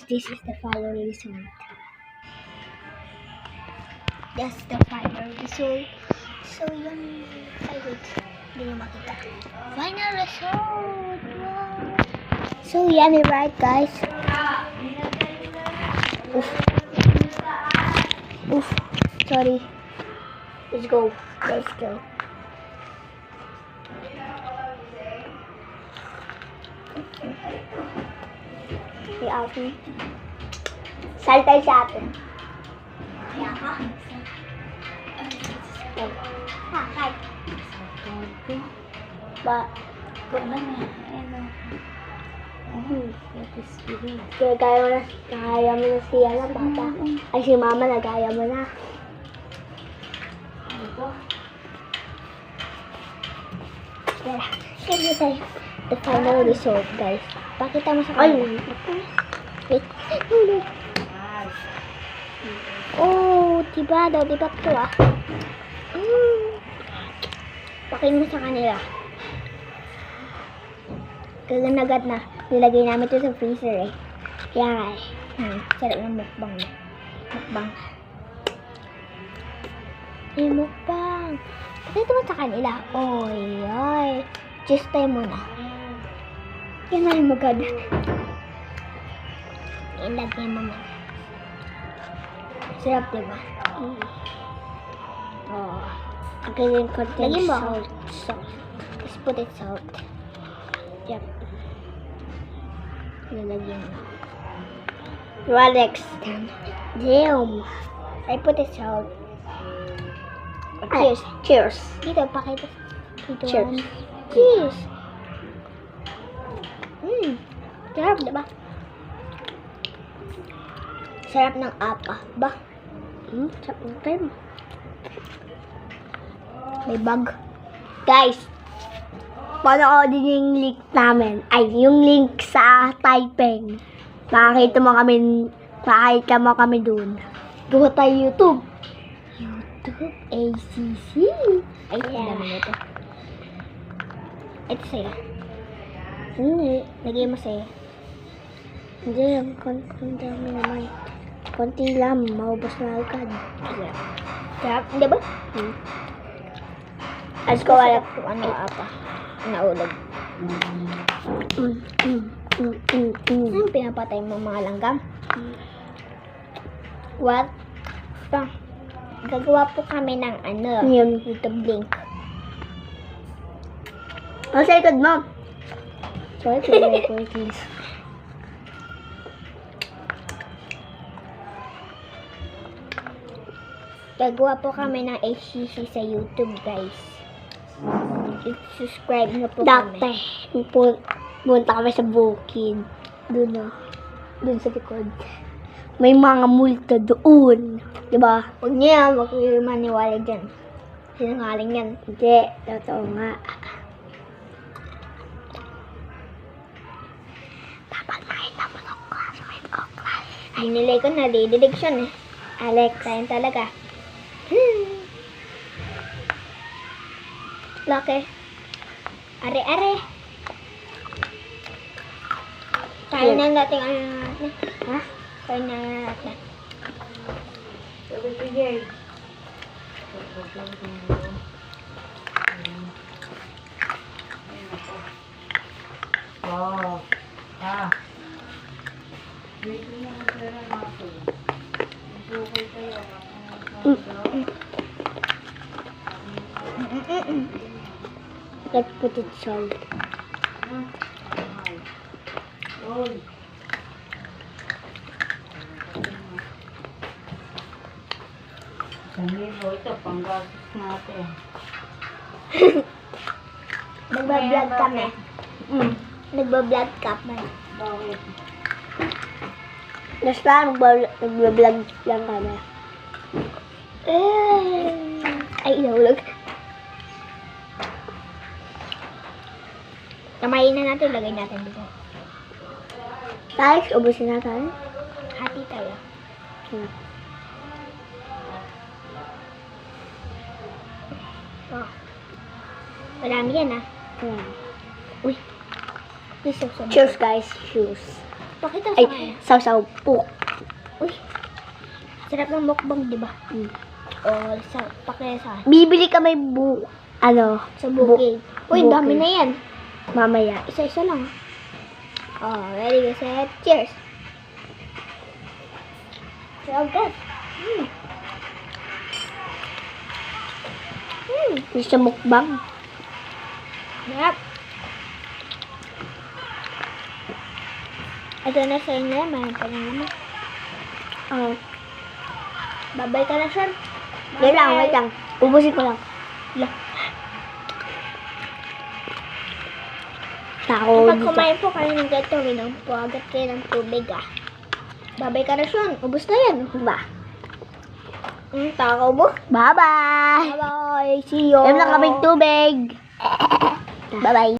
This is the final result. That's the final result. So, yun. Ay, wait. Hindi nyo makita. Final result! Wow! So, yan, right, guys? Oof. Oof. Sorry. Let's go. Let's go. May atin. Sal tayo sa atin. Kaya ka? Kahit. Ba? Kaya mo na siya na, papa. Ay, si mama na, kaya mo na. Sige tayo. The final result, guys. Pakita mo sa kanya. Wait. Oh, diba daw, diba ito ah. Pakita mo sa kanila. Kaganagad na. Nilagay namin ito sa freezer eh. Kaya sarap ng mukbang. Mukbang. Mukbang. Pakita mo sa kanila. Oy, oy. Cheers tayo muna. Yan na yung magad. Ilagay mo man. Sarap, diba? Oh. Again, contain salt. Let's put it salt. Yep. Nalagyan mo. Rolex. Damn. I put it salt. Cheers. Cheers. Dito, pakita. Dito. Cheers. Cheers. Sarap, diba? Sarap ng apa. Ba? Sarap ng cream. May bag. Guys, panoodin yung link namin. Ay, yung link sa typing. Makakita mo kami dun. Gawa tayo YouTube. YouTube ACC. Ay, ang dami nito. Ito sa'yo. Hindi. Lagay mo sa'yo. Hindi lang. Konti dami naman. Konti lang. Maubos na agad. Sarap. Hindi ba? As ko wala kung ano apa. Naulog. Pinapatay mo mga langgam. What? Gagawa po kami ng YouTube link. Sa likod mo. Sorry, please. Gagawa po kami ng HCC sa YouTube, guys. Subscribe na po kami. Dati, punta kami sa bukid. Doon sa likod. May mga multa doon. Diba? Huwag niya, wag kayo maniwala dyan. Sinangaling yan. Hindi, totoo nga. Dinilay ko na, dididig siya eh. Alex, ayun talaga. Laki. Are. Tayo na natin natin. Ha? Tayo na natin. Oh. Ah. Let's put it salt. Sanilo, ito panggastos natin. Nagbablog kami. Nagbablog kami. Bakit? Basta nagbablog lang kami. Ay, inahulog. Kamayin na natin, lagay natin dito. Guys, ubusin natin. Hati tayo. Oh. Marami yan ah. Uy. Cheers guys. Cheers. Pakita sa akin. Saw-saw po. Uy. Sarap ng mukbang, di ba? O, pakita. Bibili kami sa bukid. Uy, bukid. dami na yan. Mamaya. Isa-isa lang. Oh, ready, set, cheers. So good. Gusto mukbang. Yep. Ito na sa inyo. Mayroon pa lang naman. Babay ka na, Shaun. Wait lang. Ubusin ko lang. Kapag kumain po kayo ng ganito, minom po agad kayo ng tubig, Babay ka na, Shaun. Ubus na yan. Ba? Takaw mo? Bye-bye! Bye-bye! See you! Yan lang kaming tubig! Bye-bye!